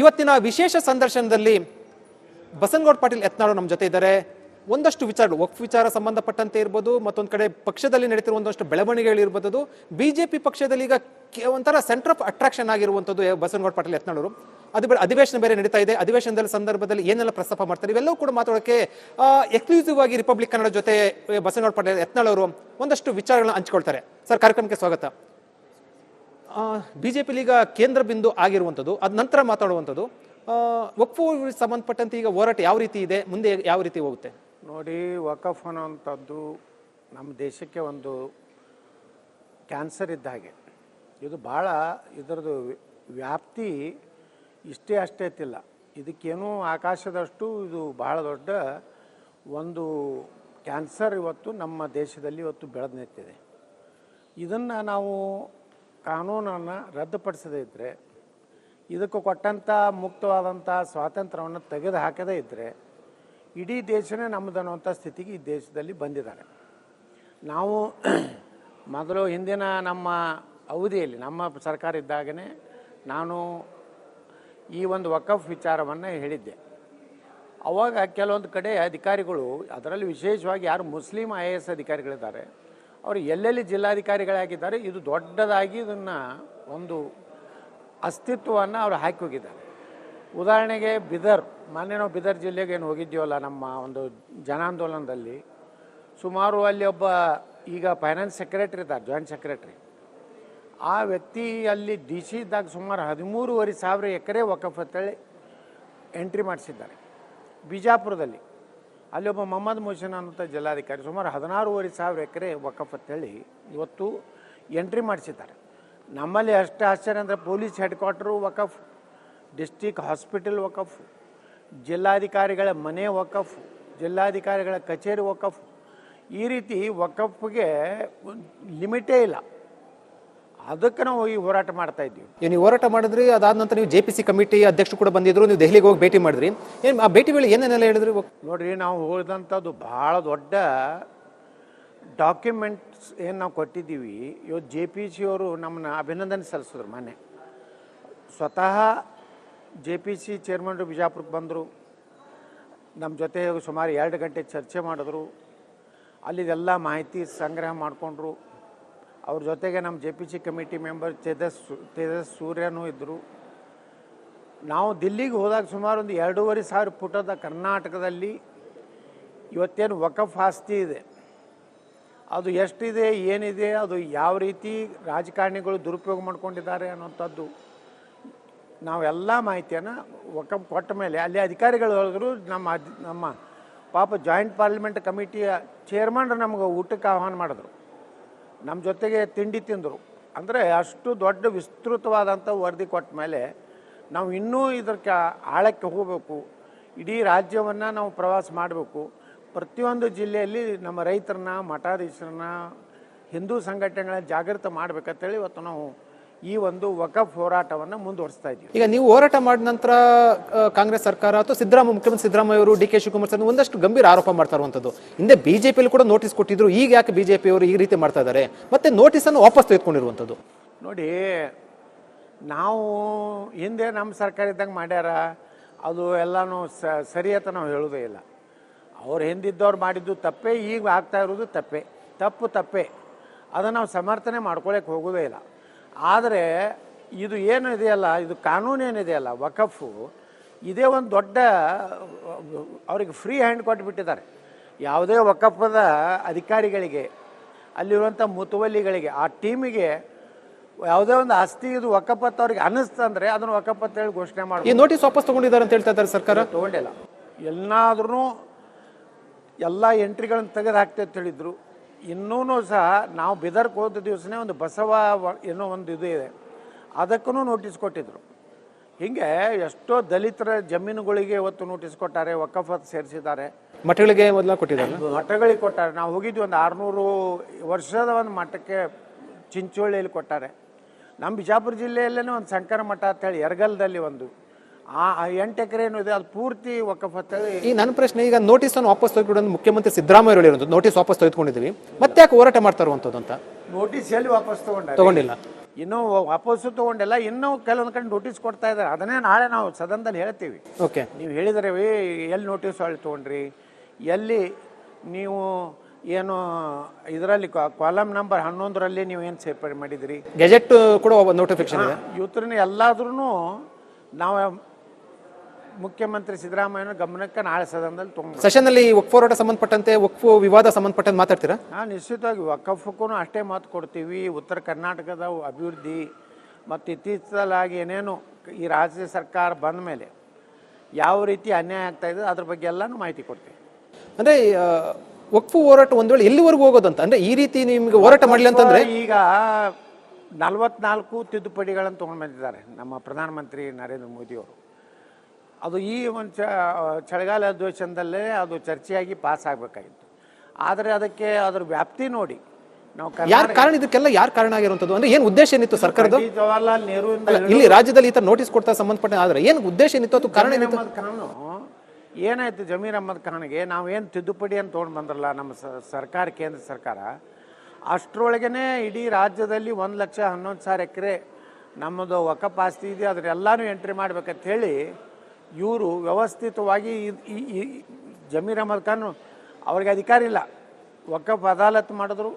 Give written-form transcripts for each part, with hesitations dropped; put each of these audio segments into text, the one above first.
ಇವತ್ತಿನ ವಿಶೇಷ ಸಂದರ್ಶನದಲ್ಲಿ ಬಸನಗೌಡ ಪಾಟೀಲ್ ಯತ್ನಾಳ್ ನಮ್ಮ ಜೊತೆ ಇದ್ದಾರೆ. ಒಂದಷ್ಟು ವಿಚಾರಗಳು ವಕ್ಫ್ ವಿಚಾರ ಸಂಬಂಧಪಟ್ಟಂತೆ ಇರ್ಬೋದು, ಮತ್ತೊಂದು ಕಡೆ ಪಕ್ಷದಲ್ಲಿ ನಡೀತಿರುವ ಒಂದಷ್ಟು ಬೆಳವಣಿಗೆಗಳಿರ್ಬೋದು. ಬಿಜೆಪಿ ಪಕ್ಷದಲ್ಲಿ ಈಗ ಒಂಥರ ಸೆಂಟರ್ ಆಫ್ ಅಟ್ರಾಕ್ಷನ್ ಆಗಿರುವಂಥದ್ದು ಬಸನಗೌಡ ಪಾಟೀಲ್ ಯತ್ನಾಳ್ ಅವರು. ಅಧಿವೇಶನ ಬೇರೆ ನಡೀತಾ ಇದೆ. ಅಧಿವೇಶನದ ಸಂದರ್ಭದಲ್ಲಿ ಏನೆಲ್ಲ ಪ್ರಸ್ತಾಪ ಮಾಡ್ತಾರೆ ಇವೆಲ್ಲವೂ ಕೂಡ ಮಾತಾಡೋಕೆ ಎಕ್ಸ್ಕ್ಲೂಸಿವ್ ಆಗಿ ರಿಪಬ್ಲಿಕ್ ಕನ್ನಡ ಜೊತೆ ಬಸನಗೌಡ ಪಾಟೀಲ್ ಯತ್ನಾಳ್ ಅವರು ಒಂದಷ್ಟು ವಿಚಾರಗಳನ್ನ ಹಂಚ್ಕೊಳ್ತಾರೆ. ಸರ್, ಕಾರ್ಯಕ್ರಮಕ್ಕೆ ಸ್ವಾಗತ. ಬಿಜೆಪಿಲಿ ಈಗ ಕೇಂದ್ರ ಬಿಂದು ಆಗಿರುವಂಥದ್ದು, ಅದ ನಂತರ ಮಾತಾಡುವಂಥದ್ದು ವಕ್ಫ್ ಸಂಬಂಧಪಟ್ಟಂತೆ ಈಗ ಹೋರಾಟ ಯಾವ ರೀತಿ ಇದೆ, ಮುಂದೆ ಯಾವ ರೀತಿ ಹೋಗುತ್ತೆ? ನೋಡಿ, ವಕಫ್ ಅನ್ನೋಂಥದ್ದು ನಮ್ಮ ದೇಶಕ್ಕೆ ಒಂದು ಕ್ಯಾನ್ಸರ್ ಇದ್ದ ಹಾಗೆ. ಇದು ಭಾಳ ಇದರದ್ದು ವ್ಯಾಪ್ತಿ ಅಷ್ಟೇ ಇತ್ತಿಲ್ಲ. ಇದಕ್ಕೇನೂ ಆಕಾಶದಷ್ಟು ಇದು ಭಾಳ ದೊಡ್ಡ ಒಂದು ಕ್ಯಾನ್ಸರ್ ಇವತ್ತು ನಮ್ಮ ದೇಶದಲ್ಲಿ ಇವತ್ತು ಬೆಳೆದು ನಿಂತಿದೆ. ಇದನ್ನು ನಾವು ಕಾನೂನನ್ನು ರದ್ದುಪಡಿಸದೇ ಇದ್ದರೆ, ಇದಕ್ಕೆ ಕೊಟ್ಟಂಥ ಮುಕ್ತವಾದಂಥ ಸ್ವಾತಂತ್ರ್ಯವನ್ನು ತೆಗೆದು ಹಾಕದೇ ಇದ್ದರೆ ಇಡೀ ದೇಶನೇ ನಮ್ಮದನ್ನುವಂಥ ಸ್ಥಿತಿಗೆ ಈ ದೇಶದಲ್ಲಿ ಬಂದಿದ್ದಾರೆ. ನಾವು ಮೊದಲು ಹಿಂದಿನ ನಮ್ಮ ಅವಧಿಯಲ್ಲಿ ನಮ್ಮ ಸರ್ಕಾರ ಇದ್ದಾಗನೇ ನಾನು ಈ ಒಂದು ವಕಫ್ ವಿಚಾರವನ್ನು ಹೇಳಿದ್ದೆ. ಆವಾಗ ಕೆಲವೊಂದು ಕಡೆ ಅಧಿಕಾರಿಗಳು, ಅದರಲ್ಲಿ ವಿಶೇಷವಾಗಿ ಯಾರು ಮುಸ್ಲಿಂ IAS ಅಧಿಕಾರಿಗಳಿದ್ದಾರೆ, ಅವರು ಎಲ್ಲೆಲ್ಲಿ ಜಿಲ್ಲಾಧಿಕಾರಿಗಳಾಗಿದ್ದಾರೆ, ಇದು ದೊಡ್ಡದಾಗಿ ಇದನ್ನು ಒಂದು ಅಸ್ತಿತ್ವವನ್ನು ಅವರು ಹಾಕಿ ಹೋಗಿದ್ದಾರೆ. ಉದಾಹರಣೆಗೆ ಮೊನ್ನೆ ನಾವು ಬೀದರ್ ಜಿಲ್ಲೆಗೆ ಏನು ಹೋಗಿದ್ದೀವಲ್ಲ, ನಮ್ಮ ಒಂದು ಜನಾಂದೋಲನದಲ್ಲಿ ಸುಮಾರು ಅಲ್ಲಿ ಒಬ್ಬ ಈಗ ಫೈನಾನ್ಸ್ ಸೆಕ್ರೆಟರಿ ಇದ್ದಾರೆ, ಜಾಯಿಂಟ್ ಸೆಕ್ರೆಟರಿ. ಆ ವ್ಯಕ್ತಿ ಅಲ್ಲಿ DC ಇದ್ದಾಗ ಸುಮಾರು 13,500 ಎಕರೆ ವಕಫ್ ಅಂತೇಳಿ ಎಂಟ್ರಿ ಮಾಡಿಸಿದ್ದಾರೆ. ಬಿಜಾಪುರದಲ್ಲಿ ಅಲ್ಲಿ ಒಬ್ಬ ಮೊಹಮ್ಮದ್ ಮುಹಸಿನ್ ಅನ್ನುವಂಥ ಜಿಲ್ಲಾಧಿಕಾರಿ ಸುಮಾರು 16,500 ಎಕರೆ ವಕಫ್ ಅಂತೇಳಿ ಇವತ್ತು ಎಂಟ್ರಿ ಮಾಡಿಸಿದ್ದಾರೆ. ನಮ್ಮಲ್ಲಿ ಅಷ್ಟು ಆಶ್ಚರ್ಯ ಅಂದರೆ police head quarter Waqf, district hospital Waqf, ಜಿಲ್ಲಾಧಿಕಾರಿಗಳ ಮನೆ ವಕಫ್, ಜಿಲ್ಲಾಧಿಕಾರಿಗಳ ಕಚೇರಿ ವಕಫ್. ಈ ರೀತಿ ವಕಫ್ಗೆ ಲಿಮಿಟೇ ಇಲ್ಲ. ಅದಕ್ಕೆ ನಾವು ಈ ಹೋರಾಟ ಮಾಡ್ತಾ ಇದ್ದೀವಿ. ನೀವು ಹೋರಾಟ ಮಾಡಿದ್ರಿ, ಅದಾದ ನಂತರ ನೀವು JPC ಕಮಿಟಿ ಅಧ್ಯಕ್ಷರು ಕೂಡ ಬಂದಿದ್ರು, ನೀವು ದೆಹಲಿಗೆ ಹೋಗಿ ಭೇಟಿ ಮಾಡಿದ್ರಿ. ಏನು ಆ ಭೇಟಿ ವೇಳೆ ಏನೇನೆಲ್ಲ ಹೇಳಿದ್ರಿ? ನೋಡಿರಿ, ನಾವು ಹೋದಂಥದ್ದು ಭಾಳ ದೊಡ್ಡ ಡಾಕ್ಯುಮೆಂಟ್ಸ್ ಏನು ನಾವು ಕೊಟ್ಟಿದ್ದೀವಿ. ಇವತ್ತು JPC ಅವರು ನಮ್ಮನ್ನ ಅಭಿನಂದನೆ ಸಲ್ಲಿಸಿದ್ರು. ಮೊನ್ನೆ ಸ್ವತಃ JPC ಚೇರ್ಮನ್ರು ಬಿಜಾಪುರಕ್ಕೆ ಬಂದರು, ನಮ್ಮ ಜೊತೆ ಸುಮಾರು 2 ಗಂಟೆ ಚರ್ಚೆ ಮಾಡಿದ್ರು. ಅಲ್ಲಿದೆಲ್ಲ ಮಾಹಿತಿ ಸಂಗ್ರಹ ಮಾಡಿಕೊಂಡ್ರು. ಅವ್ರ ಜೊತೆಗೆ ನಮ್ಮ JPC ಕಮಿಟಿ ಮೆಂಬರ್ ತೇಜಸ್ ಸೂರ್ಯನೂ ಇದ್ದರು. ನಾವು ದಿಲ್ಲಿಗೆ ಹೋದಾಗ ಸುಮಾರು ಒಂದು 2,500 ಫುಟದ ಕರ್ನಾಟಕದಲ್ಲಿ ಇವತ್ತೇನು ವಕಫ್ ಆಸ್ತಿ ಇದೆ, ಅದು ಎಷ್ಟಿದೆ, ಏನಿದೆ, ಅದು ಯಾವ ರೀತಿ ರಾಜಕಾರಣಿಗಳು ದುರುಪಯೋಗ ಮಾಡ್ಕೊಂಡಿದ್ದಾರೆ ಅನ್ನೋಂಥದ್ದು ನಾವೆಲ್ಲ ಮಾಹಿತಿಯನ್ನು ವಕಫ್ ಕೊಟ್ಟ ಮೇಲೆ ಅಲ್ಲಿ ಅಧಿಕಾರಿಗಳು ಹೇಳಿದ್ರು. ನಮ್ಮ ಪಾಪ ಜಾಯಿಂಟ್ ಪಾರ್ಲಿಮೆಂಟ್ ಕಮಿಟಿಯ ಚೇರ್ಮನ್ ನಮಗೆ ಊಟಕ್ಕೆ ಆಹ್ವಾನ ಮಾಡಿದ್ರು, ನಮ್ಮ ಜೊತೆಗೆ ತಿಂಡಿ ತಿಂದರು. ಅಂದರೆ ಅಷ್ಟು ದೊಡ್ಡ ವಿಸ್ತೃತವಾದಂಥ ವರದಿ ಕೊಟ್ಟ ಮೇಲೆ ನಾವು ಇನ್ನೂ ಇದಕ್ಕೆ ಆಳಕ್ಕೆ ಹೋಗಬೇಕು. ಇಡೀ ರಾಜ್ಯವನ್ನು ನಾವು ಪ್ರವಾಸ ಮಾಡಬೇಕು. ಪ್ರತಿಯೊಂದು ಜಿಲ್ಲೆಯಲ್ಲಿ ನಮ್ಮ ರೈತರನ್ನ, ಮಠಾಧೀಶರನ್ನ, ಹಿಂದೂ ಸಂಘಟನೆಗಳ ಜಾಗೃತ ಮಾಡಬೇಕಂತೇಳಿ ಇವತ್ತು ನಾವು ಈ ಒಂದು ವಕಫ್ ಹೋರಾಟವನ್ನು ಮುಂದುವರಿಸ್ತಾ ಇದ್ದೀವಿ. ಈಗ ನೀವು ಹೋರಾಟ ಮಾಡಿದ ನಂತರ ಕಾಂಗ್ರೆಸ್ ಸರ್ಕಾರ ಅಥವಾ ಮುಖ್ಯಮಂತ್ರಿ ಸಿದ್ದರಾಮಯ್ಯ ಅವರು, DK ಶಿವಕುಮಾರ್ ಸರ್ ಒಂದಷ್ಟು ಗಂಭೀರ ಆರೋಪ ಮಾಡ್ತಾ ಇರುವಂಥದ್ದು, ಹಿಂದೆ ಬಿಜೆಪಿಯಲ್ಲಿ ಕೂಡ ನೋಟಿಸ್ ಕೊಟ್ಟಿದ್ರು, ಈಗ ಯಾಕೆ ಬಿಜೆಪಿ ಅವರು ಈ ರೀತಿ ಮಾಡ್ತಾ ಇದ್ದಾರೆ, ಮತ್ತೆ ನೋಟಿಸನ್ನು ವಾಪಸ್ ತೆಗೆದುಕೊಂಡಿರುವಂಥದ್ದು? ನೋಡಿ, ನಾವು ಹಿಂದೆ ನಮ್ಮ ಸರ್ಕಾರ ಇದ್ದಂಗೆ ಮಾಡ್ಯಾರ, ಅದು ಎಲ್ಲನೂ ಸರಿ ಅಂತ ನಾವು ಹೇಳೋದೇ ಇಲ್ಲ. ಅವ್ರು ಹಿಂದಿದ್ದವ್ರು ಮಾಡಿದ್ದು ತಪ್ಪೇ, ಈಗ ಆಗ್ತಾ ಇರೋದು ತಪ್ಪೇ. ಅದನ್ನು ನಾವು ಸಮರ್ಥನೆ ಮಾಡ್ಕೊಳ್ಳೋಕೆ ಹೋಗೋದೇ ಇಲ್ಲ. ಆದರೆ ಇದು ಏನು ಇದೆಯಲ್ಲ, ಇದು ಕಾನೂನು ಏನಿದೆಯಲ್ಲ ವಕಫು, ಇದೇ ಒಂದು ದೊಡ್ಡ ಅವ್ರಿಗೆ ಫ್ರೀ ಹ್ಯಾಂಡ್ ಕೊಟ್ಟುಬಿಟ್ಟಿದ್ದಾರೆ. ಯಾವುದೇ ವಕಫದ ಅಧಿಕಾರಿಗಳಿಗೆ, ಅಲ್ಲಿರುವಂಥ ಮುತುವಲ್ಲಿಗಳಿಗೆ, ಆ ಟೀಮಿಗೆ ಯಾವುದೇ ಒಂದು ಆಸ್ತಿ ಇದು ವಕಫತ್ ಅವ್ರಿಗೆ ಅನ್ನಿಸ್ತಂದ್ರೆ ಅದನ್ನು ವಕಫತ್ ಹೇಳಿ ಘೋಷಣೆ ಮಾಡಿ. ಈ ನೋಟಿಸ್ ವಾಪಸ್ ತಗೊಂಡಿದ್ದಾರೆ ಅಂತ ಹೇಳ್ತಾ ಇದ್ದಾರೆ ಸರ್ಕಾರ. ತೊಗೊಂಡಿಲ್ಲ, ಎಲ್ಲಾದ್ರೂ ಎಲ್ಲ ಎಂಟ್ರಿಗಳನ್ನು ತೆಗೆದು ಹಾಕ್ತೇವೆ ಅಂತ ಹೇಳಿದ್ರು. ಇನ್ನೂ ಸಹ ನಾವು ಬೀದರ್ಗೆ ಹೋದ ದಿವಸನೇ ಒಂದು ಬಸವ ಏನೋ ಒಂದು ಇದು ಇದೆ, ಅದಕ್ಕೂ ನೋಟಿಸ್ ಕೊಟ್ಟಿದ್ರು. ಹೀಗೆ ಎಷ್ಟೋ ದಲಿತರ ಜಮೀನುಗಳಿಗೆ ಇವತ್ತು ನೋಟಿಸ್ ಕೊಟ್ಟಾರೆ, ವಕಫತ್ ಸೇರಿಸಿದ್ದಾರೆ. ಮಠಗಳಿಗೆ ಮೊದಲ ಕೊಟ್ಟಿದ್ದಾರೆ, ಮಠಗಳಿಗೆ ಕೊಟ್ಟಾರೆ. ನಾವು ಹೋಗಿದ್ವಿ ಒಂದು 600 ವರ್ಷದ ಒಂದು ಮಠಕ್ಕೆ ಚಿಂಚೋಳಿಯಲ್ಲಿ ಕೊಟ್ಟಾರೆ. ನಮ್ಮ ಬಿಜಾಪುರ ಜಿಲ್ಲೆಯಲ್ಲೇ ಒಂದು ಶಂಕರ ಮಠ ಅಂತೇಳಿ ಯರಗಲ್ದಲ್ಲಿ ಒಂದು 8 ಎಕರೆ ಏನು ಇದೆ, ಅದು ಪೂರ್ತಿ ವಕಫ್ ಅಂತೇಳಿ. ಈ ನನ್ನ ಪ್ರಶ್ನೆ, ಈಗ ನೋಟಿಸ್ ಅನ್ನು ವಾಪಸ್ ತೆಗೆದುಕೊಂಡು ಮುಖ್ಯಮಂತ್ರಿ ಸಿದ್ದರಾಮಯ್ಯ ಹೇಳಿರೋದು ನೋಟಿಸ್ ವಾಪಸ್ ತೆಗೆದುಕೊಂಡಿದ್ದೀವಿ, ಮತ್ತೆ ಯಾಕೆ ಹೋರಾಟ ಮಾಡ್ತಾ ಇರುವಂಥದ್ದು ಅಂತ? ನೋಟಿಸ್ ಎಲ್ಲಿ ವಾಪಸ್ ತಗೊಂಡಿಲ್ಲ. ಇನ್ನೂ ವಾಪಸ್ಸು ತೊಗೊಂಡಿಲ್ಲ, ಇನ್ನೂ ಕೆಲವೊಂದು ಕಡೆ ನೋಟಿಸ್ ಕೊಡ್ತಾ ಇದ್ದಾರೆ. ಅದನ್ನೇ ನಾಳೆ ನಾವು ಸದನದಲ್ಲಿ ಹೇಳ್ತೀವಿ. ಓಕೆ, ನೀವು ಹೇಳಿದರೆ ಎಲ್ಲಿ ನೋಟಿಸ್ ಹೊಳ್ಳಿ ತೊಗೊಂಡ್ರಿ, ಎಲ್ಲಿ ನೀವು ಏನು ಇದರಲ್ಲಿ ಕಾಲಮ್ ನಂಬರ್ 11ರಲ್ಲಿ ನೀವು ಏನು ಸೇರ್ಪಡೆ ಮಾಡಿದಿರಿ, ಗೆಜೆಟ್ ಕೂಡ ನೋಟಿಫಿಕೇಶನ್ ಇದೆ. ಇವತ್ತಿನ ಎಲ್ಲಾದ್ರೂ ನಾವು ಮುಖ್ಯಮಂತ್ರಿ ಸಿದ್ದರಾಮಯ್ಯನ ಗಮನಕ್ಕೆ ನಾಳೆ ಸದನದಲ್ಲಿ ತೊಗೊಂಡು ಸೆಷನ್ ಅಲ್ಲಿ ವಕ್ಫ್ ಹೋರಾಟ ಸಂಬಂಧಪಟ್ಟಂತೆ ವಕ್ಫ್ ವಿವಾದ ಸಂಬಂಧಪಟ್ಟಂತೆ ಮಾತಾಡ್ತೀರಾ? ನಿಶ್ಚಿತವಾಗಿ ವಕಫಕ್ಕೂ ಅಷ್ಟೇ ಮಾತು ಕೊಡ್ತೀವಿ. ಉತ್ತರ ಕರ್ನಾಟಕದ ಅಭಿವೃದ್ಧಿ ಮತ್ತು ಇತ್ತೀಚಲಾಗಿ ಏನೇನು ಈ ರಾಜ್ಯ ಸರ್ಕಾರ ಬಂದ ಮೇಲೆ ಯಾವ ರೀತಿ ಅನ್ಯಾಯ ಆಗ್ತಾ ಇದೆ ಅದ್ರ ಬಗ್ಗೆ ಎಲ್ಲಾನು ಮಾಹಿತಿ ಕೊಡ್ತೀವಿ. ಅಂದ್ರೆ ವಕ್ಫ್ ಹೋರಾಟ ಒಂದ್ ವೇಳೆ ಎಲ್ಲಿವರೆಗೂ ಹೋಗೋದಂತ, ಅಂದ್ರೆ ಈ ರೀತಿ ನಿಮ್ಗೆ ಹೋರಾಟ ಮಾಡಲಿ ಅಂತಂದ್ರೆ ಈಗ 44 ತಿದ್ದುಪಡಿಗಳನ್ನು ತೊಗೊಂಡು ಬಂದಿದ್ದಾರೆ ನಮ್ಮ ಪ್ರಧಾನಮಂತ್ರಿ ನರೇಂದ್ರ ಮೋದಿಯವರು. ಅದು ಈ ಒಂದು ಚಳಿಗಾಲ ಅಧಿವೇಶನದಲ್ಲೇ ಅದು ಚರ್ಚೆಯಾಗಿ ಪಾಸ್ ಆಗಬೇಕಾಗಿತ್ತು. ಆದರೆ ಅದಕ್ಕೆ ಅದರ ವ್ಯಾಪ್ತಿ ನೋಡಿ ನಾವು ಯಾರು ಕಾರಣ, ಇದಕ್ಕೆಲ್ಲ ಯಾರು ಕಾರಣ ಆಗಿರುವಂತದ್ದು, ಅಂದ್ರೆ ಏನು ಉದ್ದೇಶ ಏನಿತ್ತು ಸರ್ಕಾರದ? ಜವಾಹರ್ಲಾಲ್ ನೆಹರು ಇಲ್ಲಿ ರಾಜ್ಯದಲ್ಲಿ ಈ ತರ ನೋಟಿಸ್ ಕೊಡ್ತಾ ಸಂಬಂಧಪಟ್ಟ ಆದ್ರೆ ಏನು ಉದ್ದೇಶ ಏನಿತ್ತು, ಅದು ಕಾರಣ ಏನಿತ್ತು? ಏನಾಯ್ತು, ಜಮೀರ್ ಅಹ್ಮದ್ ಖಾನ್ಗೆ ನಾವೇನು ತಿದ್ದುಪಡಿ ಅಂತ ತೊಗೊಂಡು ಬಂದ್ರಲ್ಲ ನಮ್ಮ ಸರ್ಕಾರ, ಕೇಂದ್ರ ಸರ್ಕಾರ, ಅಷ್ಟರೊಳಗೇ ಇಡೀ ರಾಜ್ಯದಲ್ಲಿ 1,11,000 ಎಕರೆ ನಮ್ಮದು ವಕಫ್ ಆಸ್ತಿ ಇದೆ, ಅದನ್ನೆಲ್ಲಾನು ಎಂಟ್ರಿ ಮಾಡ್ಬೇಕಂತ ಹೇಳಿ ಇವರು ವ್ಯವಸ್ಥಿತವಾಗಿ ಈ ಜಮೀರ್ ಅಹ್ಮದ್ ಖಾನ್ ಅವ್ರಿಗೆ ಅಧಿಕಾರ ಇಲ್ಲ, ವಕಫ್ ಅದಾಲತ್ ಮಾಡಿದ್ರು.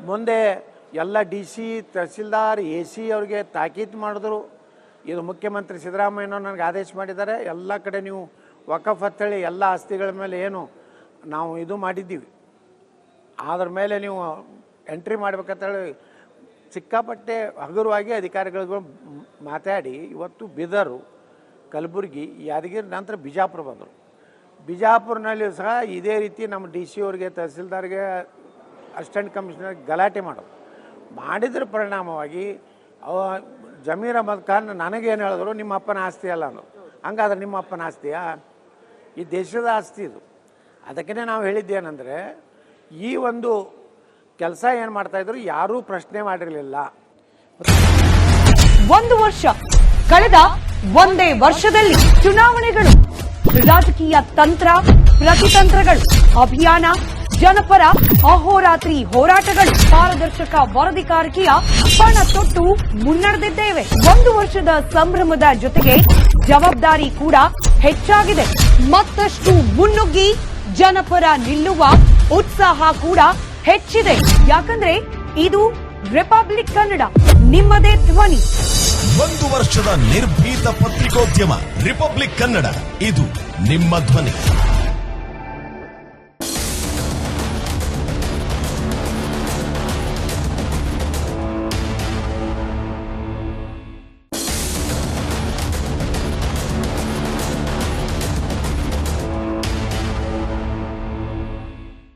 ಮುಂದೆ ಎಲ್ಲ DC, ತಹಸೀಲ್ದಾರ್, AC ಅವ್ರಿಗೆ ತಾಕೀತು ಮಾಡಿದ್ರು. ಇದು ಮುಖ್ಯಮಂತ್ರಿ ಸಿದ್ದರಾಮಯ್ಯನವ್ರು ನನಗೆ ಆದೇಶ ಮಾಡಿದ್ದಾರೆ, ಎಲ್ಲ ಕಡೆ ನೀವು ವಕಫ್ ಅಂತೇಳಿ ಎಲ್ಲ ಆಸ್ತಿಗಳ ಮೇಲೆ ಏನು ನಾವು ಇದು ಮಾಡಿದ್ದೀವಿ ಅದ್ರ ಮೇಲೆ ನೀವು ಎಂಟ್ರಿ ಮಾಡ್ಬೇಕಂತೇಳಿ ಸಿಕ್ಕಾಪಟ್ಟೆ ಹಗುರವಾಗಿ ಅಧಿಕಾರಿಗಳು ಮಾತಾಡಿ ಇವತ್ತು ಬೀದರು, ಕಲಬುರಗಿ, ಯಾದಗಿರಿ, ನಂತರ ಬಿಜಾಪುರ ಬಂದರು. ಬಿಜಾಪುರನಲ್ಲಿ ಸಹ ಇದೇ ರೀತಿ ನಮ್ಮ DC ಅವ್ರಿಗೆ, ತಹಸೀಲ್ದಾರ್ಗೆ, ಅಸಿಸ್ಟೆಂಟ್ ಕಮಿಷನರ್ಗೆ ಗಲಾಟೆ ಮಾಡಿದ್ರ ಪರಿಣಾಮವಾಗಿ ಜಮೀರ್ ಅಹ್ಮದ್ ಖಾನ್ ನನಗೇನು ಹೇಳಿದ್ರು, ನಿಮ್ಮ ಅಪ್ಪನ ಆಸ್ತಿ ಅಲ್ಲ ಅನ್ನೋದು. ಹಂಗಾದ್ರೆ ನಿಮ್ಮ ಅಪ್ಪನ ಆಸ್ತಿಯಾ? ಈ ದೇಶದ ಆಸ್ತಿ ಇದು. ಅದಕ್ಕೇ ನಾವು ಹೇಳಿದ್ದೇನೆಂದರೆ ಈ ಒಂದು ಕೆಲಸ ಏನು ಮಾಡ್ತಾಯಿದ್ರು ಯಾರೂ ಪ್ರಶ್ನೆ ಮಾಡಿರಲಿಲ್ಲ. 1 ವರ್ಷ ಕಳೆದ ಒಂದೇ ವರ್ಷದಲ್ಲಿ ಚುನಾವಣೆಗಳು, ರಾಜಕೀಯ ತಂತ್ರ ಪ್ರತಿತಂತ್ರಗಳು, ಅಭಿಯಾನ, ಜನಪರ ಅಹೋರಾತ್ರಿ ಹೋರಾಟಗಳು, ಪಾರದರ್ಶಕ ವರದಿಗಾರಿಕೆಯ ಪಣ ತೊಟ್ಟು ಮುನ್ನಡೆದಿದ್ದೇವೆ. 1 ವರ್ಷದ ಸಂಭ್ರಮದ ಜೊತೆಗೆ ಜವಾಬ್ದಾರಿ ಕೂಡ ಹೆಚ್ಚಾಗಿದೆ. ಮತ್ತಷ್ಟು ಮುನ್ನುಗ್ಗಿ ಜನಪರ ನಿಲ್ಲುವ ಉತ್ಸಾಹ ಕೂಡ ಹೆಚ್ಚಿದೆ. ಯಾಕಂದ್ರೆ ಇದು ರಿಪಬ್ಲಿಕ್ ಕನ್ನಡ, ನಿಮ್ಮದೇ ಧ್ವನಿ. 1 ವರ್ಷದ ನಿರ್ಭೀತ ಪತ್ರಿಕೋದ್ಯಮ ರಿಪಬ್ಲಿಕ್ ಕನ್ನಡ, ಇದು ನಿಮ್ಮ ಧ್ವನಿ.